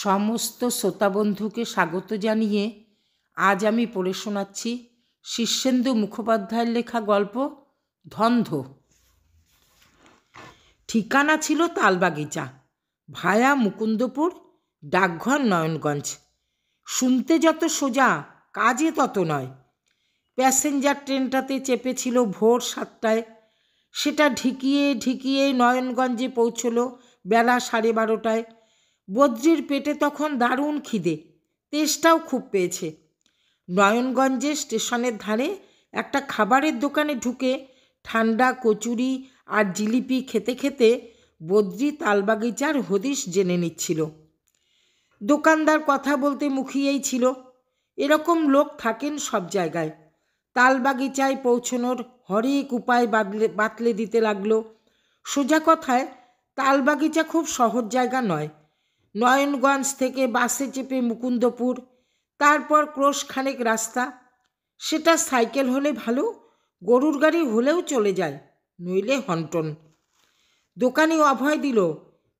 সমস্ত শ্রোতাবন্ধুকে স্বাগত জানিয়ে আজ আমি পড়ে শোনাচ্ছি শীর্ষেন্দু মুখোপাধ্যায়ের লেখা গল্প ধন্ধ। ঠিকানা ছিল তালবাগিচা, ভায়া মুকুন্দপুর, ডাকঘর নয়নগঞ্জ। শুনতে যত সোজা, কাজে তত নয়। প্যাসেঞ্জার ট্রেনটাতে চেপেছিল ভোর 7টায়। সেটা ঢিকিয়ে ঢিকিয়ে নয়নগঞ্জে পৌঁছল বেলা 12:30টায়। বদ্রির পেটে তখন দারুণ খিদে, তেষ্টাও খুব পেয়েছে। নয়নগঞ্জে স্টেশনের ধারে একটা খাবারের দোকানে ঢুকে ঠান্ডা কচুরি আর জিলিপি খেতে খেতে বদ্রি তালবাগিচার হদিশ জেনে নিচ্ছিল। দোকানদার কথা বলতে মুখিয়েই ছিল। এরকম লোক থাকেন সব জায়গায়। তালবাগিচায় পৌঁছনোর হরেক উপায় বাতলে দিতে লাগলো। সোজা কথায় তালবাগিচা খুব সহজ জায়গা নয়। নয়নগঞ্জ থেকে বাসে চেপে মুকুন্দপুর, তারপর ক্রোশখানেক রাস্তা। সেটা সাইকেল হলে ভালো, গরুর গাড়ি হলেও চলে যায়, নইলে হন্টন। দোকানি অভয় দিল,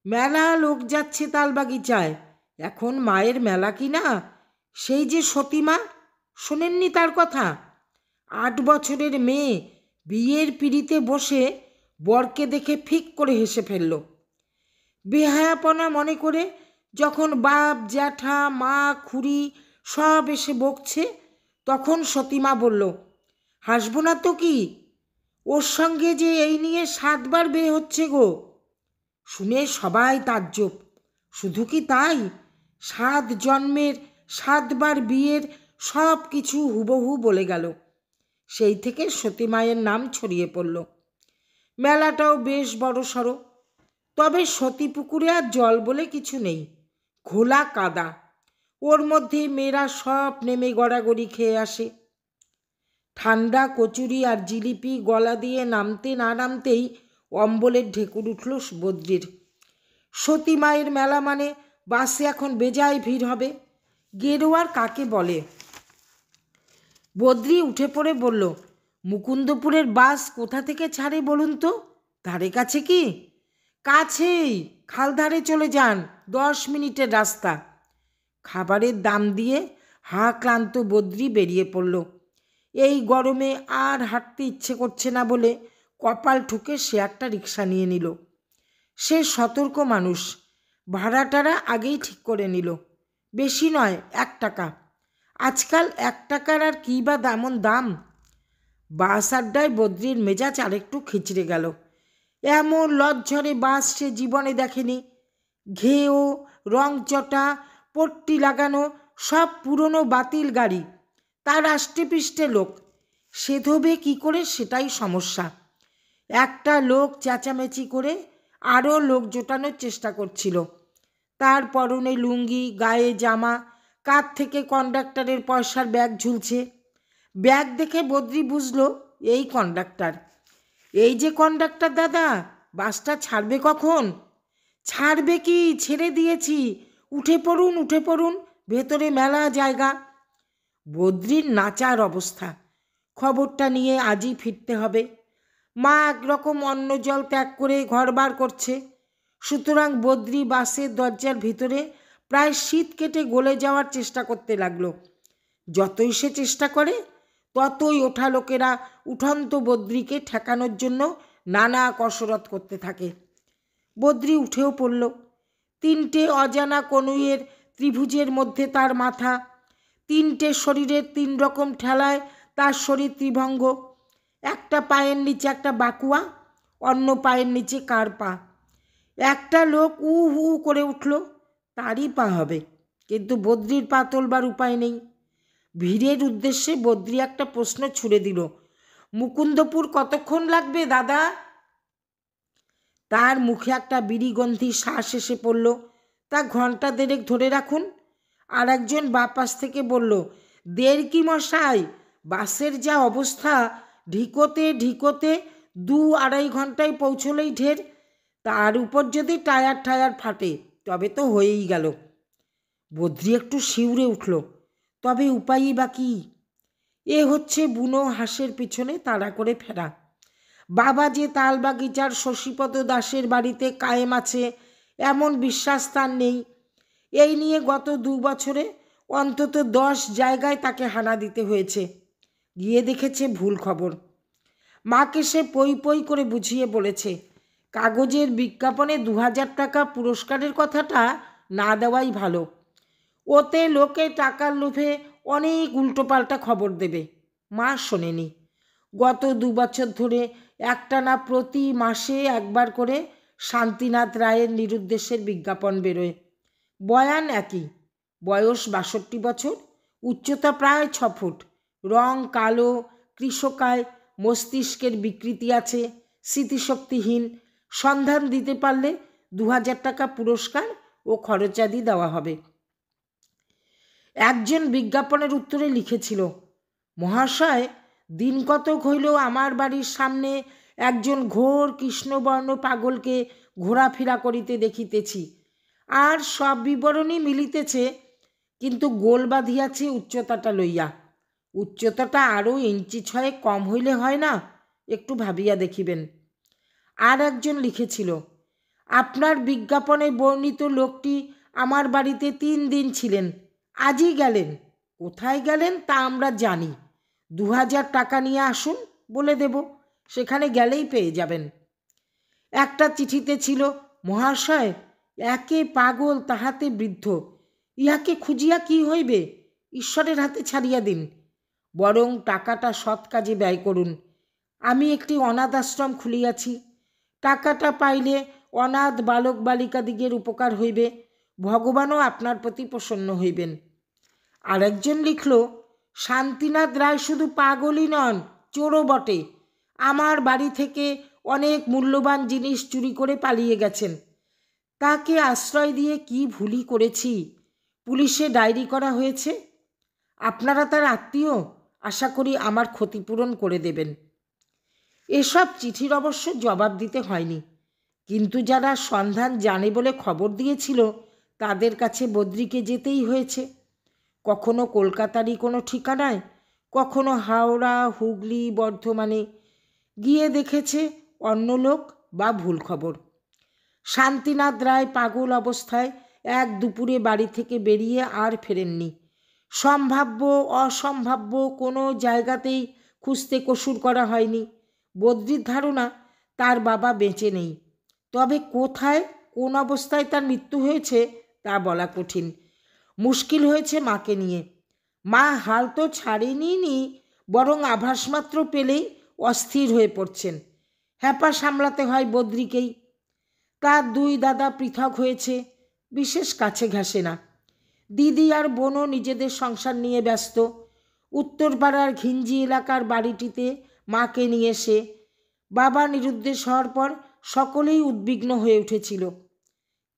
মেলা লোক যাচ্ছে তালবাগিচায়, এখন মায়ের মেলা কি না। সেই যে সতীমা, শোনেননি তার কথা? 8 বছরের মেয়ে বিয়ের পিঁড়িতে বসে বরকে দেখে ফিক করে হেসে ফেলল। বেহায়াপনা মনে করে যখন বাপ, জ্যাঠা, মা, খুড়ি সব এসে বকছে, তখন সতীমা বলল, হাসবো না তো কি, ওর সঙ্গে যে এই নিয়ে 7 বার বিয়ে হচ্ছে গো। শুনে সবাই তাজ্জব। শুধু কি তাই, 7 জন্মের 7 বার বিয়ের সব কিছু হুবহু বলে গেল। সেই থেকে সতীমায়ের নাম ছড়িয়ে পড়ল। মেলাটাও বেশ বড় সড়ো, তবে সতীপুকুরে আর জল বলে কিছু নেই, ঘোলা কাদা। ওর মধ্যে মেয়েরা সব নেমে গড়াগড়ি খেয়ে আসে। ঠান্ডা কচুরি আর জিলিপি গলা দিয়ে নামতে না নামতেই অম্বলের ঢেকুর উঠল বদ্রির। সতীমায়ের মেলা মানে বাসে এখন বেজায় ভিড় হবে। গেরোয়ার কাকে বলে? বদ্রি উঠে পড়ে বলল, মুকুন্দপুরের বাস কোথা থেকে ছাড়ে বলুন তো? ধারে কাছে কি? কাছেই, খালধারে চলে যান, 10 মিনিটের রাস্তা। খাবারের দাম দিয়ে ক্লান্ত বদ্রি বেরিয়ে পড়ল। এই গরমে আর হাঁটতে ইচ্ছে করছে না বলে কপাল ঠুকে সে একটা রিক্সা নিয়ে নিল। সে সতর্ক মানুষ, ভাড়াটারা আগেই ঠিক করে নিল। বেশি নয়, 1 টাকা। আজকাল 1 টাকার আর কী বা তেমন দাম। বাস আড্ডায় বদ্রির মেজাজ আরেকটু খিচড়ে গেল। এমন লজ্জরে বাস সে জীবনে দেখেনি। ঘেও, রংচটা, পট্টি লাগানো, সব পুরনো বাতিল গাড়ি, তার আষ্টেপৃষ্ঠে লোক। সে ধোবে কী করে সেটাই সমস্যা। একটা লোক চেঁচামেচি করে আরও লোক জোটানোর চেষ্টা করছিল। তার পরনে লুঙ্গি, গায়ে জামা, কাঁধ থেকে কন্ডাক্টরের পয়সার ব্যাগ ঝুলছে। ব্যাগ দেখে বদ্রি বুঝল এই কন্ডাক্টর। এই যে কন্ডাক্টর দাদা, বাসটা ছাড়বে কখন? ছাড়বে কি, ছেড়ে দিয়েছি, উঠে পড়ুন উঠে পড়ুন, ভেতরে মেলা জায়গা। বদ্রির নাচার অবস্থা। খবরটা নিয়ে আজই ফিরতে হবে। মা একরকম অন্ন জল ত্যাগ করে ঘরবার করছে। সুতরাং বদ্রি বাসের দরজার ভিতরে প্রায় শীত কেটে গলে যাওয়ার চেষ্টা করতে লাগলো। যতই সে চেষ্টা করে, ততই ওঠা লোকেরা উঠন্ত বদ্রিকে ঠেকানোর জন্য নানা কসরত করতে থাকে। বদ্রি উঠেও পড়ল। 3টে অজানা কনুইয়ের ত্রিভুজের মধ্যে তার মাথা। 3টে শরীরের 3 রকম ঠেলায় তার শরীর ত্রিভঙ্গ। একটা পায়ের নিচে একটা বাকুয়া, অন্য পায়ের নিচে কার পা। একটা লোক উ হু করে উঠল, তারই পা হবে, কিন্তু বদ্রির পা তোলবার উপায় নেই। ভিড়ের উদ্দেশ্যে বদ্রি একটা প্রশ্ন ছুড়ে দিল, মুকুন্দপুর কতক্ষণ লাগবে দাদা? তার মুখে একটা বিড়িগন্ধি শ্বাস এসে পড়ল। তা 1 ঘণ্টা 1.5 ধরে রাখুন। আর একজন বাপাস থেকে বলল, 1.5 কি মশাই, বাসের যা অবস্থা, ঢিকোতে ঢিকোতে 2-2.5 ঘণ্টায় পৌঁছলেই ঢের। তার উপর যদি টায়ার ফাটে তবে তো হয়েই গেল। বদ্রি একটু শিউরে উঠল, তবে উপায়ই বা কী? এ হচ্ছে বুনো হাঁসের পিছনে তাড়া করে ফেরা। বাবা যে তালবাগিচার শশীপদ দাসের বাড়িতে কায়েম আছে এমন বিশ্বাস তার নেই। এই নিয়ে গত 2 বছরে অন্তত 10 জায়গায় তাকে হানা দিতে হয়েছে। গিয়ে দেখেছে ভুল খবর। মাকে সে পই পই করে বুঝিয়ে বলেছে, কাগজের বিজ্ঞাপনে 2000 টাকা পুরস্কারের কথাটা না দেওয়াই ভালো। ওতে লোকে টাকার লোভে অনেক উল্টোপাল্টা খবর দেবে। মা শোনেনি। গত 2 বছর ধরে একটানা প্রতি মাসে একবার করে শান্তিনাথ রায়ের নিরুদ্দেশের বিজ্ঞাপন বেরোয়। বয়ান একই, বয়স 62 বছর, উচ্চতা প্রায় 6 ফুট, রং কালো, কৃশকায়, মস্তিষ্কের বিকৃতি আছে, স্মৃতিশক্তিহীন। সন্ধান দিতে পারলে 2000 টাকা পুরস্কার ও খরচাদি দেওয়া হবে। একজন বিজ্ঞাপনের উত্তরে লিখেছিল, মহাশয়, দিন কতক হইল আমার বাড়ির সামনে একজন ঘোর কৃষ্ণবর্ণ পাগলকে ঘোরাফেরা করিতে দেখিতেছি, আর সব বিবরণই মিলিতেছে, কিন্তু গোল বাঁধিয়াছে উচ্চতাটা লইয়া। উচ্চতাটা আরও ইঞ্চি 6 কম হইলে হয় না? একটু ভাবিয়া দেখিবেন। আর একজন লিখেছিল, আপনার বিজ্ঞাপনে বর্ণিত লোকটি আমার বাড়িতে 3 দিন ছিলেন, আজই গেলেন। কোথায় গেলেন তা আমরা জানি। 2000 টাকা নিয়ে আসুন, বলে দেব, সেখানে গেলেই পেয়ে যাবেন। একটা চিঠিতে ছিল, মহাশয়, একে পাগল তাহাতে বৃদ্ধ, ইহাকে খুঁজিয়া কি হইবে, ঈশ্বরের হাতে ছাড়িয়া দিন, বরং টাকাটা সৎ কাজে ব্যয় করুন। আমি একটি অনাথ আশ্রম খুলিয়াছি, টাকাটা পাইলে অনাথ বালক বালিকাদিগের উপকার হইবে, ভগবানও আপনার প্রতি প্রসন্ন হইবেন। আরেকজন লিখল, শান্তিনাথ রায় শুধু পাগলই নন, চোরও বটে। আমার বাড়ি থেকে অনেক মূল্যবান জিনিস চুরি করে পালিয়ে গেছেন। তাকে আশ্রয় দিয়ে কি ভুলই করেছি। পুলিশে ডায়েরি করা হয়েছে। আপনারা তার আত্মীয়, আশা করি আমার ক্ষতিপূরণ করে দেবেন। এসব চিঠির অবশ্য জবাব দিতে হয়নি, কিন্তু যারা সন্ধান জানে বলে খবর দিয়েছিল তাদের কাছে বদ্রিকে যেতেই হয়েছে। কখনো কলকাতারই কোনো ঠিকানায়, কখনো হাওড়া, হুগলি, বর্ধমানে। গিয়ে দেখেছে অন্য লোক বা ভুল খবর। শান্তিনাথ রায় পাগল অবস্থায় এক দুপুরে বাড়ি থেকে বেরিয়ে আর ফেরেননি। সম্ভাব্য অসম্ভাব্য কোনো জায়গাতেই খুঁজতে কসুর করা হয়নি। বদ্রির ধারণা তার বাবা বেঁচে নেই, তবে কোথায় কোন অবস্থায় তার মৃত্যু হয়েছে তা বলা কঠিন। মুশকিল হয়েছে মাকে নিয়ে। মা হাল তো ছাড়েনি, বরং আভাসমাত্র পেলেই অস্থির হয়ে পড়ছেন। হ্যাপা সামলাতে হয় বদ্রিকেই। তার 2 দাদা পৃথক হয়েছে, বিশেষ কাছে ঘেঁষে না। দিদি আর বোনও নিজেদের সংসার নিয়ে ব্যস্ত। উত্তরপাড়ার ঘিঞ্জি এলাকার বাড়িটিতে মাকে নিয়ে এসে বাবা নিরুদ্দেশ হওয়ার পর সকলেই উদ্বিগ্ন হয়ে উঠেছিল।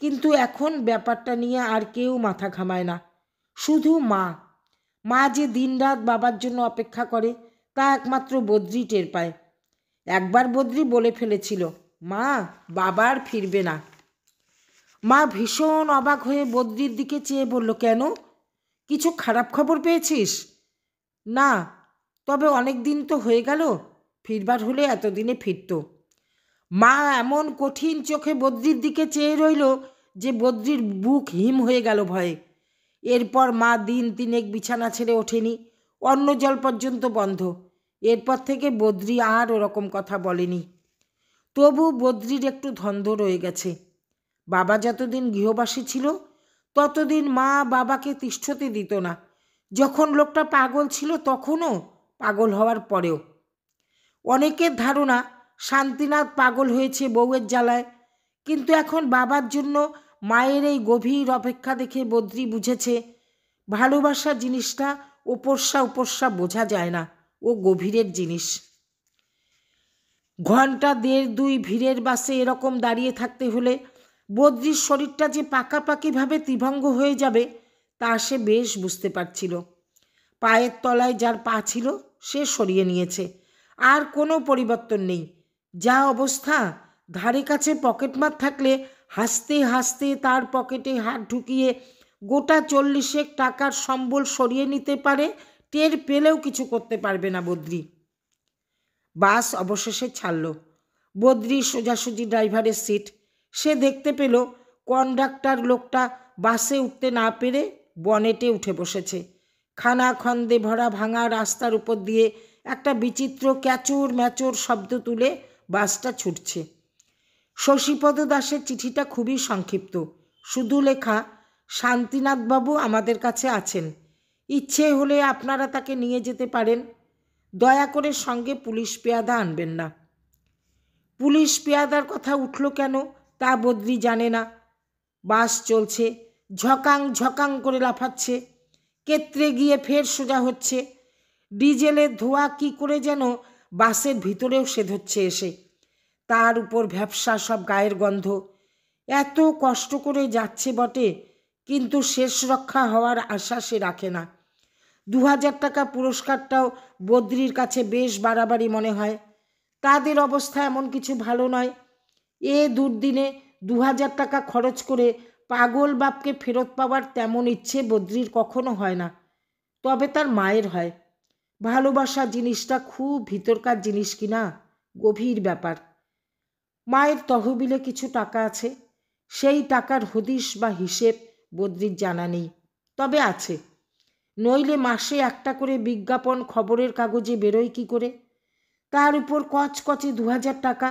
কিন্তু এখন ব্যাপারটা নিয়ে আর কেউ মাথা ঘামায় না, শুধু মা। মা যে দিনরাত বাবার জন্য অপেক্ষা করে তা একমাত্র বদ্রি টের পায়। একবার বদ্রি বলে ফেলেছিল, মা, বাবা আর ফিরবে না। মা ভীষণ অবাক হয়ে বদ্রির দিকে চেয়ে বলল, কেন, কিছু খারাপ খবর পেয়েছিস? না, তবে অনেক দিন তো হয়ে গেল, ফিরবার হলে এতদিনে ফিরত। মা এমন কঠিন চোখে বদ্রির দিকে চেয়ে রইল যে বদ্রির বুক হিম হয়ে গেল ভয়ে। এরপর মা দিন 3 বিছানা ছেড়ে ওঠেনি, অন্ন জল পর্যন্ত বন্ধ। এরপর থেকে বদ্রি আর ওরকম কথা বলেনি। তবু বদ্রির একটু ধন্ধ রয়ে গেছে। বাবা যতদিন গৃহবাসী ছিল ততদিন মা বাবাকে তিষ্ঠতে দিত না। যখন লোকটা পাগল ছিল তখনও, পাগল হওয়ার পরেও। অনেকের ধারণা শান্তিনাথ পাগল হয়েছে বউয়ের জ্বালায়, কিন্তু এখন বাবার জন্য মায়ের এই গভীর অপেক্ষা দেখে বদ্রি বুঝেছে ভালোবাসা জিনিসটা উপস্যা উপস্যা বোঝা যায় না, ও গভীরের জিনিস। ঘন্টা 1.5-2 ভিড়ের বাসে এরকম দাঁড়িয়ে থাকতে হলে বদ্রির শরীরটা যে পাকাপাকিভাবে ত্রিভঙ্গ হয়ে যাবে তা সে বেশ বুঝতে পারছিল। পায়ের তলায় যার পা ছিল সে সরিয়ে নিয়েছে, আর কোনো পরিবর্তন নেই। যা অবস্থা, ধারে কাছে পকেটমার থাকলে হাসতে হাসতে তার পকেটে হাত ঢুকিয়ে গোটা 40 টাকার সম্বল সরিয়ে নিতে পারে, টের পেলেও কিছু করতে পারবে না বদ্রি। বাস অবশেষে ছাড়ল। বদ্রি সোজাসুজি ড্রাইভারের সিট। সে দেখতে পেল কন্ডাক্টর লোকটা বাসে উঠতে না পেরে বনেটে উঠে বসেছে। খানাখন্দে ভরা ভাঙা রাস্তার উপর দিয়ে একটা বিচিত্র ক্যাচর ম্যাচর শব্দ তুলে বাসটা ছুটছে। শশীপদ দাসের চিঠিটা খুবই সংক্ষিপ্ত, শুধু লেখা, শান্তিনাথবাবু আমাদের কাছে আছেন, ইচ্ছে হলে আপনারা তাকে নিয়ে যেতে পারেন, দয়া করে সঙ্গে পুলিশ পেয়াদা আনবেন না। পুলিশ পেয়াদার কথা উঠল কেন তা বদ্রি জানে না। বাস চলছে, ঝকাং ঝকাং করে লাফাচ্ছে, কেত্রে গিয়ে ফের সোজা হচ্ছে। ডিজেলের ধোঁয়া কি করে যেন বাসের ভিতরেও সে ধরছে এসে, তার উপর ভ্যাপসা সব গায়ের গন্ধ। এত কষ্ট করে যাচ্ছে বটে, কিন্তু শেষ রক্ষা হওয়ার আশা সে রাখে না। 2000 টাকা পুরস্কারটাও বদ্রির কাছে বেশ বাড়াবাড়ি মনে হয়। তাদের অবস্থা এমন কিছু ভালো নয়। এ দুর্দিনে 2000 টাকা খরচ করে পাগল বাপকে ফেরত পাওয়ার তেমন ইচ্ছে বদ্রির কখনো হয় না, তবে তার মায়ের হয়। ভালোবাসা জিনিসটা খুব ভিতরকার জিনিস কিনা, গভীর ব্যাপার। মায়ের তহবিলে কিছু টাকা আছে, সেই টাকার হদিশ বা হিসেব বদ্রির জানা নেই, তবে আছে। নইলে মাসে একটা করে বিজ্ঞাপন খবরের কাগজে বেরোয় কি করে? তার উপর কচকচে 2000 টাকা,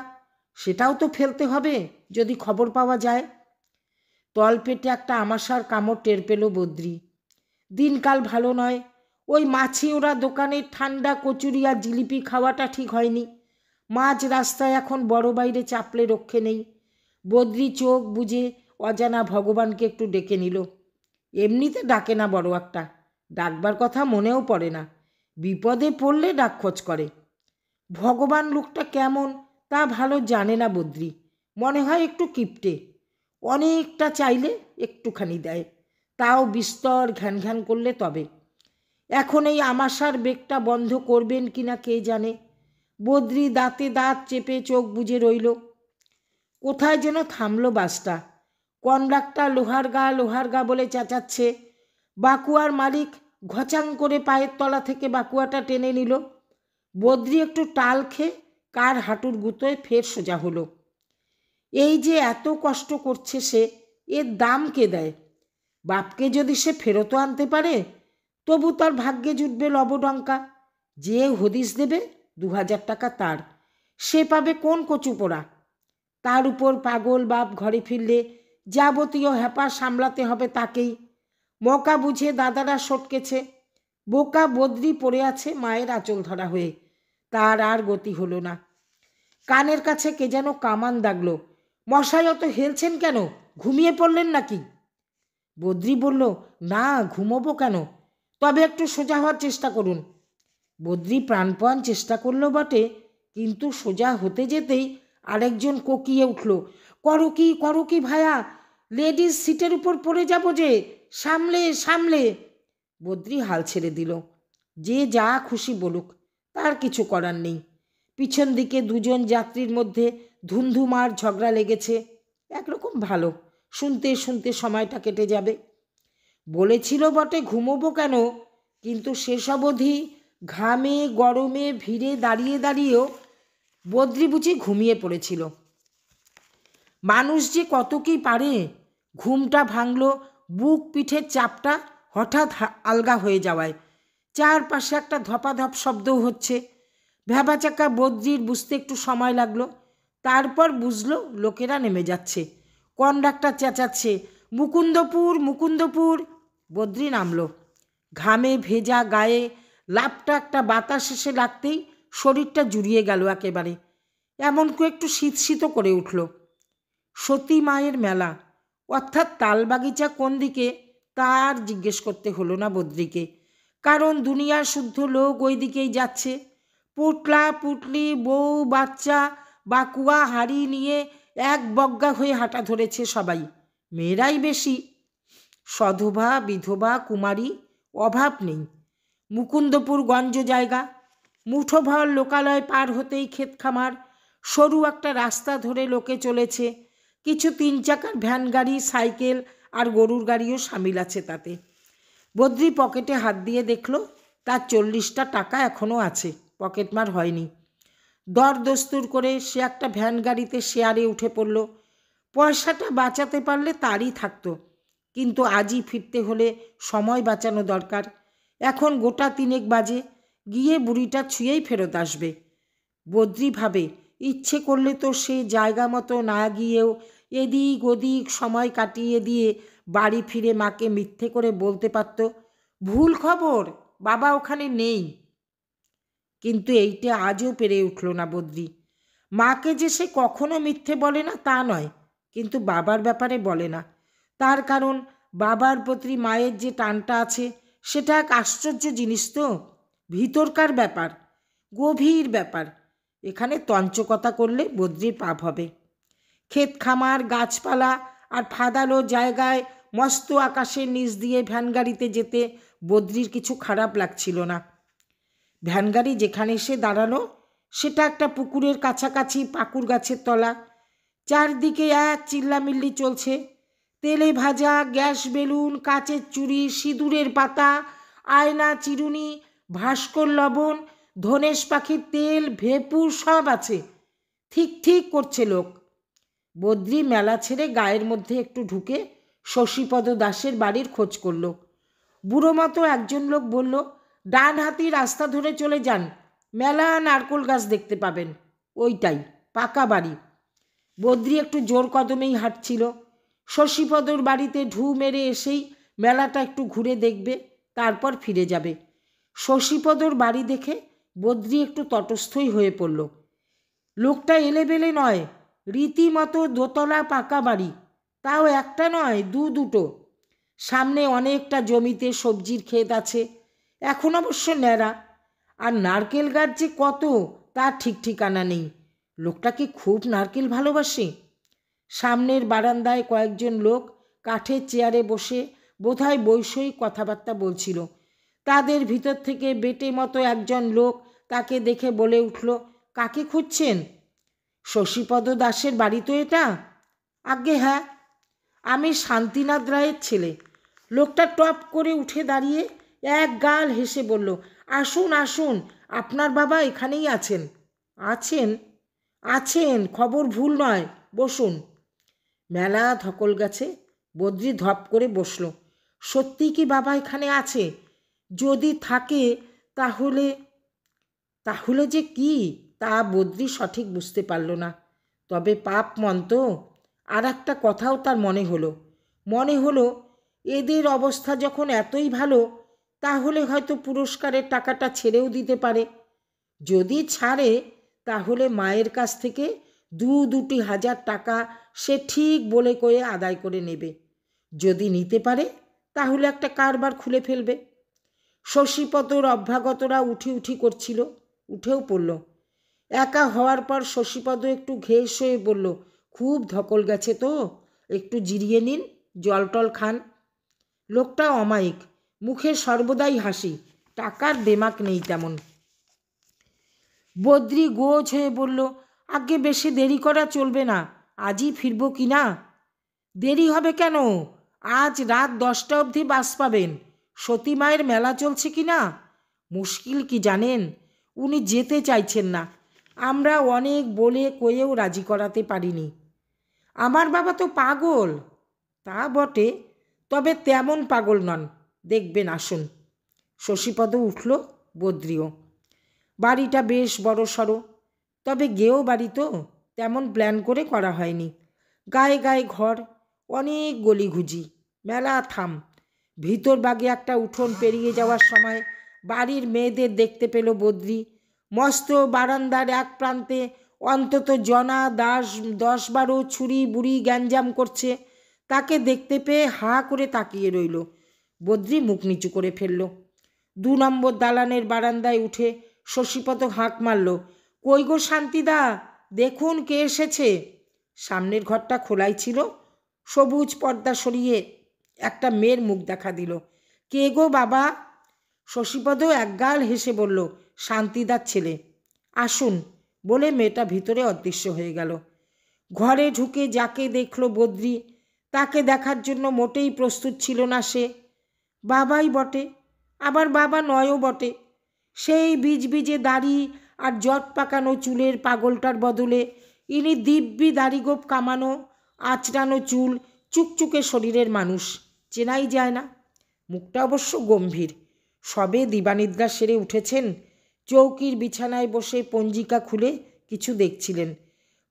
সেটাও তো ফেলতে হবে যদি খবর পাওয়া যায়। তলপেটে একটা আমাশার কামড় টের পেল বদ্রি। দিনকাল ভালো নয়। ওই মাছি ওরা দোকানের ঠান্ডা কচুরি আর জিলিপি খাওয়াটা ঠিক হয়নি। মাঝ রাস্তায় এখন বড় বাইরে চাপলে রক্ষে নেই। বদ্রি চোখ বুজে অজানা ভগবানকে একটু ডেকে নিল। এমনিতে ডাকে না বড় একটা, ডাকবার কথা মনেও পড়ে না, বিপদে পড়লে ডাকখোঁজ করে। ভগবান লোকটা কেমন তা ভালো জানে না বদ্রি, মনে হয় একটু কিপটে। অনেকটা চাইলে একটুখানি দেয়, তাও বিস্তর ঘ্যান ঘ্যান করলে তবে। এখন এই আমাশার বেগটা বন্ধ করবেন কিনা কে জানে। বদ্রি দাঁতে দাঁত চেপে চোখ বুজে রইল। কোথায় যেন থামল বাসটা। কন্ডাক্টর লোহার গা বলে চেঁচাচ্ছে। বাকুয়ার মালিক ঘচাং করে পায়ের তলা থেকে বাকুয়াটা টেনে নিল। বদ্রি একটু টাল খেয়ে কার হাঁটুর গুঁতোয় ফের সোজা হলো। এই যে এত কষ্ট করছে সে, এর দাম কে দেয়? বাপকে যদি সে ফেরতও আনতে পারে, তবু তার ভাগ্যে জুটবে লবডঙ্কা। যে হদিশ দেবে 2000 টাকা তার, সে পাবে কোন কচু পোড়া? তার উপর পাগল বাপ ঘরে ফিরলে যাবতীয় হ্যাপা সামলাতে হবে তাকেই। মকা বুঝে দাদারা সটকেছে, বোকা বদ্রি পড়ে আছে মায়ের আঁচল ধরা হয়ে। তার আর গতি হলো না। কানের কাছে কে যেন কামান দাগলো। মশাই অত হেলছেন কেন, ঘুমিয়ে পড়লেন নাকি? বদ্রি বলল, না ঘুমোবো কেন, তবে একটু সোজা হওয়ার চেষ্টা করুন। বদ্রি প্রাণপণ চেষ্টা করল বটে, কিন্তু সোজা হতে যেতেই আরেকজন কোকিয়ে উঠল, করো কি ভায়া, লেডিস সিটের উপর পড়ে যাব যে, সামলে সামলে। বদ্রি হাল ছেড়ে দিল। যে যা খুশি বলুক, তার কিছু করার নেই। পিছন দিকে দুজন যাত্রীর মধ্যে ধুমধুমার ঝগড়া লেগেছে। একরকম ভালো, শুনতে শুনতে সময়টা কেটে যাবে। বলেছিল বটে ঘুমোবো কেন, কিন্তু সেসব অবধি ঘামে গরমে ভিড়ে দাঁড়িয়ে দাঁড়িয়েও বদ্রি বুঝি ঘুমিয়ে পড়েছিল। মানুষ যে কত কি পারে। ঘুমটা ভাঙল বুক পিঠের চাপটা হঠাৎ আলগা হয়ে যাওয়ায়। চারপাশে একটা ধপাধপ শব্দও হচ্ছে। ভ্যাবাচাকা বদ্রির বুঝতে একটু সময় লাগলো। তারপর বুঝলো লোকেরা নেমে যাচ্ছে। কন্ডাক্টর চেঁচাচ্ছে, মুকুন্দপুর মুকুন্দপুর। বদ্রি নামলো। ঘামে ভেজা গায়ে লাপটা একটা বাতাস এসে লাগতেই শরীরটা জুড়িয়ে গেল একেবারে। এমনকি একটু শীত শীতও করে উঠল। সতী মায়ের মেলা, অর্থাৎ তালবাগিচা কোন দিকে তার জিজ্ঞেস করতে হলো না বদ্রিকে, কারণ দুনিয়ার শুদ্ধ লোক ওই দিকেই যাচ্ছে। পুটলা পুটলি বউ বাচ্চা বাকুয়া হাড়ি নিয়ে এক বজ্ঞা হয়ে হাঁটা ধরেছে সবাই, মেয়েরাই বেশি। সধবা বিধবা কুমারী অভাব নেই। মুকুন্দপুর গঞ্জ জায়গা। মুঠোভর লোকালয় পার হতেই ক্ষেত খামার। সরু একটা রাস্তা ধরে লোকে চলেছে। কিছু 3 চাকার ভ্যান গাড়ি, সাইকেল আর গরুর গাড়িও সামিল আছে তাতে। বদ্রি পকেটে হাত দিয়ে দেখল তার 40টা টাকা এখনও আছে, পকেটমার হয়নি। দর দস্তুর করে সে একটা ভ্যান গাড়িতে শেয়ারে উঠে পড়ল। পয়সাটা বাঁচাতে পারলে তারই থাকতো। কিন্তু আজই ফিরতে হলে সময় বাঁচানো দরকার। এখন 3:15 বাজে, গিয়ে বুড়িটা ছুঁয়েই ফেরত আসবে। বদ্রি ভাবে, ইচ্ছে করলে তো সে জায়গা মতো না গিয়েও এদিক ওদিক সময় কাটিয়ে দিয়ে বাড়ি ফিরে মাকে মিথ্যে করে বলতে পারত, ভুল খবর, বাবা ওখানে নেই। কিন্তু এইটা আজও পেরে উঠল না বদ্রি। মাকে যে সে কখনো মিথ্যে বলে না তা নয়, কিন্তু বাবার ব্যাপারে বলে না। তার কারণ বাবার প্রতি মায়ের যে টানটা আছে সেটা এক আশ্চর্য জিনিস তো, ভিতরকার ব্যাপার, গভীর ব্যাপার। এখানে তঞ্চকতা করলে বদ্রির পাপ হবে। ক্ষেত খামার, গাছপালা আর ফাদালো জায়গায় মস্ত আকাশের নিচ দিয়ে ভ্যানগাড়িতে যেতে বদ্রির কিছু খারাপ লাগছিল না। ভ্যানগাড়ি যেখানে এসে দাঁড়ালো সেটা একটা পুকুরের কাছাকাছি পাকুর গাছের তলা। চারদিকে এক চিল্লামিল্লি চলছে। তেলে ভাজা, গ্যাস বেলুন, কাচের চুড়ি, সিঁদুরের পাতা, আয়না, চিরুনি, ভাস্কর লবণ, ধনেশ পাখির তেল, ভেপুর সব আছে। ঠিক ঠিক করছে লোক। বদ্রি মেলা ছেড়ে গায়ের মধ্যে একটু ঢুকে শশীপদ দাসের বাড়ির খোঁজ করল। বুড়ো মতো একজন লোক বলল, ডান হাতি রাস্তা ধরে চলে যান, মেলা নারকোল গাছ দেখতে পাবেন, ওইটাই পাকা বাড়ি। বদ্রি একটু জোর কদমেই হাঁটছিল। শশীপদর বাড়িতে ঢু মেরে এসেই মেলাটা একটু ঘুরে দেখবে, তারপর ফিরে যাবে। শশীপদর বাড়ি দেখে বদ্রি একটু তটস্থই হয়ে পড়ল। লোকটা এলেবেলে নয়, রীতিমতো দোতলা পাকা বাড়ি, তাও একটা নয়, দুটো। সামনে অনেকটা জমিতে সবজির ক্ষেত আছে, এখন অবশ্য ন্যাড়া। আর নারকেল গাছ যে কত তার ঠিক ঠিকানা নেই। লোকটা কি খুব নারকেল ভালোবাসে? সামনের বারান্দায় কয়েকজন লোক কাঠের চেয়ারে বসে বোধহয় বৈষয়িক কথাবার্তা বলছিল। তাদের ভিতর থেকে বেটে মতো একজন লোক তাকে দেখে বলে উঠল, কাকে খুঁজছেন? শশীপদ দাসের বাড়ি তো এটা? আজ্ঞে হ্যাঁ, আমি শান্তিনাথ রায়ের ছেলে। লোকটা টপ করে উঠে দাঁড়িয়ে এক গাল হেসে বলল, আসুন আসুন, আপনার বাবা এখানেই আছেন। আছেন? আছেন, খবর ভুল নয়, বসুন। মেলা ধকল গেছে। বদ্রি ধপ করে বসল। সত্যি কি বাবা এখানে আছে? যদি থাকে তাহলে তাহলে যে কি তা বদ্রি সঠিক বুঝতে পারল না। তবে পাপ মন তো। আর একটা কথাও তার মনে হলো এদের অবস্থা যখন এতই ভালো, তাহলে হয়তো পুরস্কারের টাকাটা ছেড়েও দিতে পারে। যদি ছাড়ে তাহলে মায়ের কাছ থেকে 2-2 হাজার টাকা সে ঠিক বলে কয়ে আদায় করে নেবে। যদি নিতে পারে তাহলে একটা কারবার খুলে ফেলবে। শশীপদর অভ্যাগতরা উঠি করছিল, উঠেও পড়ল। একা হওয়ার পর শশীপদ একটু ঘেঁষ হয়ে বলল, খুব ধকল গেছে তো, একটু জিরিয়ে নিন, জল টল খান। লোকটা অমায়িক, মুখে সর্বদাই হাসি, টাকার দেমাক নেই তেমন। বদ্রি গোজ হয়ে বলল, আগে বেশি দেরি করা চলবে না, আজই ফিরব কি না? দেরি হবে কেন? আজ রাত 10টা অবধি বাস পাবেন। সতী মায়ের মেলা চলছে কি না? মুশকিল কি জানেন, উনি যেতে চাইছেন না। আমরা অনেক বলে কয়েও রাজি করাতে পারিনি। আমার বাবা তো পাগল। তা বটে, তবে তেমন পাগল নন, দেখবেন, আসুন। শশীপদ উঠল, বদ্রিও। বাড়িটা বেশ বড় সড়ো, তবে গেও বাড়ি তো, তেমন প্ল্যান করে করা হয়নি। গায়ে গায়ে ঘর, অনেক গলিঘুজি, মেলা থাম। ভিতর বাগে একটা উঠোন পেরিয়ে যাওয়ার সময় বাড়ির মেয়েদের দেখতে পেল বদ্রি। মস্ত বারান্দার এক প্রান্তে অন্তত জনা 10-12 ছুরি বুড়ি গ্যাঞ্জাম করছে। তাকে দেখতে পেয়ে হা করে তাকিয়ে রইল। বদ্রি মুখ নিচু করে ফেলল। 2 নম্বর দালানের বারান্দায় উঠে শশীপদ হাঁক মারল, কই গো শান্তিদা, দেখুন কে এসেছে। সামনের ঘরটা খোলাই ছিল। সবুজ পর্দা সরিয়ে একটা মেয়ের মুখ দেখা দিল। কে গো বাবা? শশীপদ একগাল হেসে বলল, শান্তিদার ছেলে। আসুন বলে মেয়েটা ভিতরে অদৃশ্য হয়ে গেল। ঘরে ঢুকে যাকে দেখল বদ্রি, তাকে দেখার জন্য মোটেই প্রস্তুত ছিল না সে। বাবাই বটে, আবার বাবা নয়ও বটে। সেই বীজে দাড়ি আর জট পাকানো চুলের পাগলটার বদলে ইনি দিব্যি দাড়িগোপ কামানো, আঁচড়ানো চুল, চুকচুকে শরীরের মানুষ। চেনাই যায় না। মুখটা অবশ্য গম্ভীর। সবে দিবানিদ্রা সেরে উঠেছেন, চৌকির বিছানায় বসে পঞ্জিকা খুলে কিছু দেখছিলেন।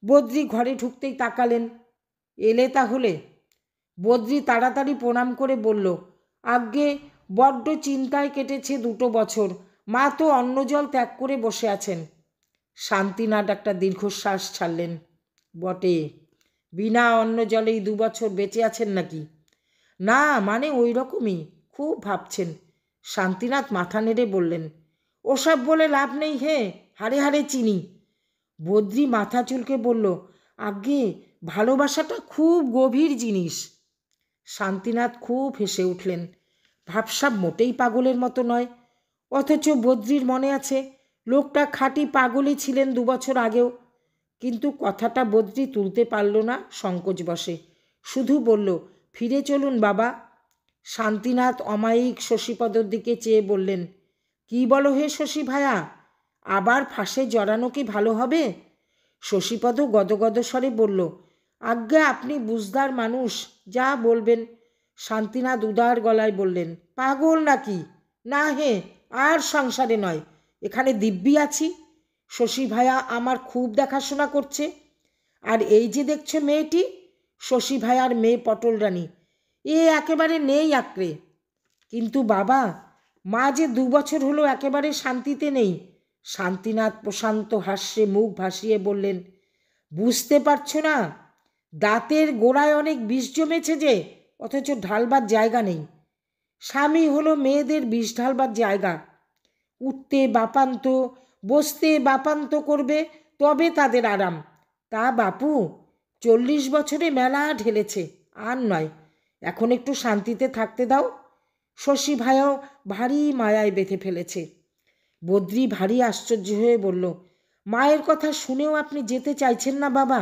বদ্রি ঘরে ঢুকতেই তাকালেন। এলে তাহলে? বদ্রি তাড়াতাড়ি প্রণাম করে বলল, আজ্ঞে বড্ড চিন্তায় কেটেছে 2 বছর। মা তো অন্নজল ত্যাগ করে বসে আছেন। শান্তিনাথ একটা দীর্ঘশ্বাস ছাড়লেন। বটে, বিনা অন্নজলেই 2 বছর বেঁচে আছেন নাকি? না, মানে ওই রকমই, খুব ভাবছেন। শান্তিনাথ মাথা নেড়ে বললেন, ওসব বলে লাভ নেই হে, হাড়ে হাড়ে চিনি। বদ্রি মাথা চুলকে বলল, আজ্ঞে ভালোবাসাটা খুব গভীর জিনিস। শান্তিনাথ খুব হেসে উঠলেন। ভাবসাব মোটেই পাগলের মতো নয়, অথচ বদ্রির মনে আছে লোকটা খাঁটি পাগলই ছিলেন 2 বছর আগেও। কিন্তু কথাটা বদ্রি তুলতে পারল না সংকোচ বসে। শুধু বলল, ফিরে চলুন বাবা। শান্তিনাথ অমায়িক শশীপদর দিকে চেয়ে বললেন, কি বলো হে শশী ভায়া, আবার ফাঁসে জড়ানো কি ভালো হবে? শশীপদ গদগদ স্বরে বলল, আজ্ঞা আপনি বুঝদার মানুষ, যা বলবেন। শান্তিনাথ উদার গলায় বললেন, পাগল নাকি? না হে, আর সংসারে নয়, এখানে দিব্যি আছি। শশী ভায়া আমার খুব দেখাশোনা করছে। আর এই যে দেখছো মেয়েটি, শশী ভায়ার মেয়ে পটল রানী, এ একেবারে নেই আঁকড়ে। কিন্তু বাবা, মা যে 2 বছর হলো একেবারে শান্তিতে নেই। শান্তিনাথ প্রশান্ত হাস্যে মুখ ভাসিয়ে বললেন, বুঝতে পারছো না? দাঁতের গোড়ায় অনেক বিষ জমেছে যে, অথচ ঢালবার জায়গা নেই। স্বামী হলো মেয়েদের বিষ ঢালবার জায়গা। উঠতে বাপান্ত, বসতে বাপান্ত করবে, তবে তাদের আরাম। তা বাপু 40 বছরে মেলা ঢেলেছে, আর নয়, এখন একটু শান্তিতে থাকতে দাও। শশী ভায়াও ভারী মায়ায় বেঁধে ফেলেছে। বদ্রি ভারী আশ্চর্য হয়ে বলল, মায়ের কথা শুনেও আপনি যেতে চাইছেন না বাবা?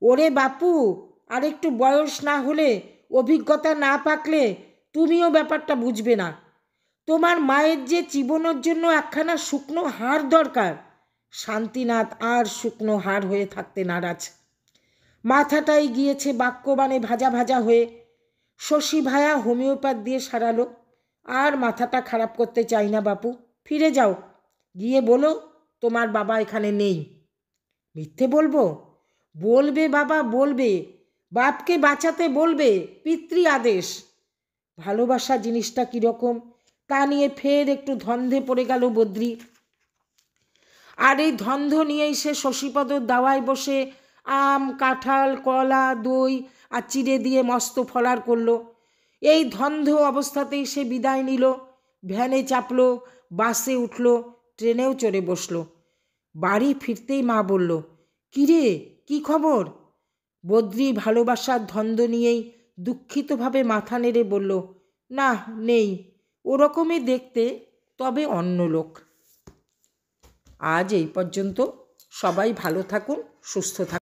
ওরে বাপু, আর একটু বয়স না হলে, অভিজ্ঞতা না পাকলে তুমিও ব্যাপারটা বুঝবে না। তোমার মায়ের যে চিবনোর জন্য একখানা শুকনো হাড় দরকার। শান্তিনাথ আর শুকনো হাড় হয়ে থাকতে নারাজ। মাথাটাই গিয়েছে বাক্যবাণে ভাজা ভাজা হয়ে। শশী ভায়া হোমিওপ্যাথ দিয়ে সারালো, আর মাথাটা খারাপ করতে চাই না বাপু, ফিরে যাও, গিয়ে বলো তোমার বাবা এখানে নেই। মিথ্যে বলবো? বলবে বাবা, বলবে। বাপকে বাঁচাতে বলবে, পিতৃ আদেশ। ভালোবাসা জিনিসটা কীরকম তা নিয়ে ফের একটু ধন্ধে পড়ে গেল বদ্রি। আর এই ধন্ধ নিয়েই সে শশীপদর দাওয়ায় বসে আম, কাঁঠাল, কলা, দই আর চিড়ে দিয়ে মস্ত ফলার করল। এই ধন্ধ অবস্থাতেই সে বিদায় নিল। ভ্যানে চাপল, বাসে উঠল, ট্রেনেও চড়ে বসল। বাড়ি ফিরতেই মা বলল, কিরে, কি খবর? বদ্রি ভালোবাসার ধন্ধ নিয়েই দুঃখিতভাবে মাথা নেড়ে বলল, না, নেই, ওরকমই দেখতে, তবে অন্য লোক। আজ এই পর্যন্ত। সবাই ভালো থাকুন, সুস্থ থাকুন।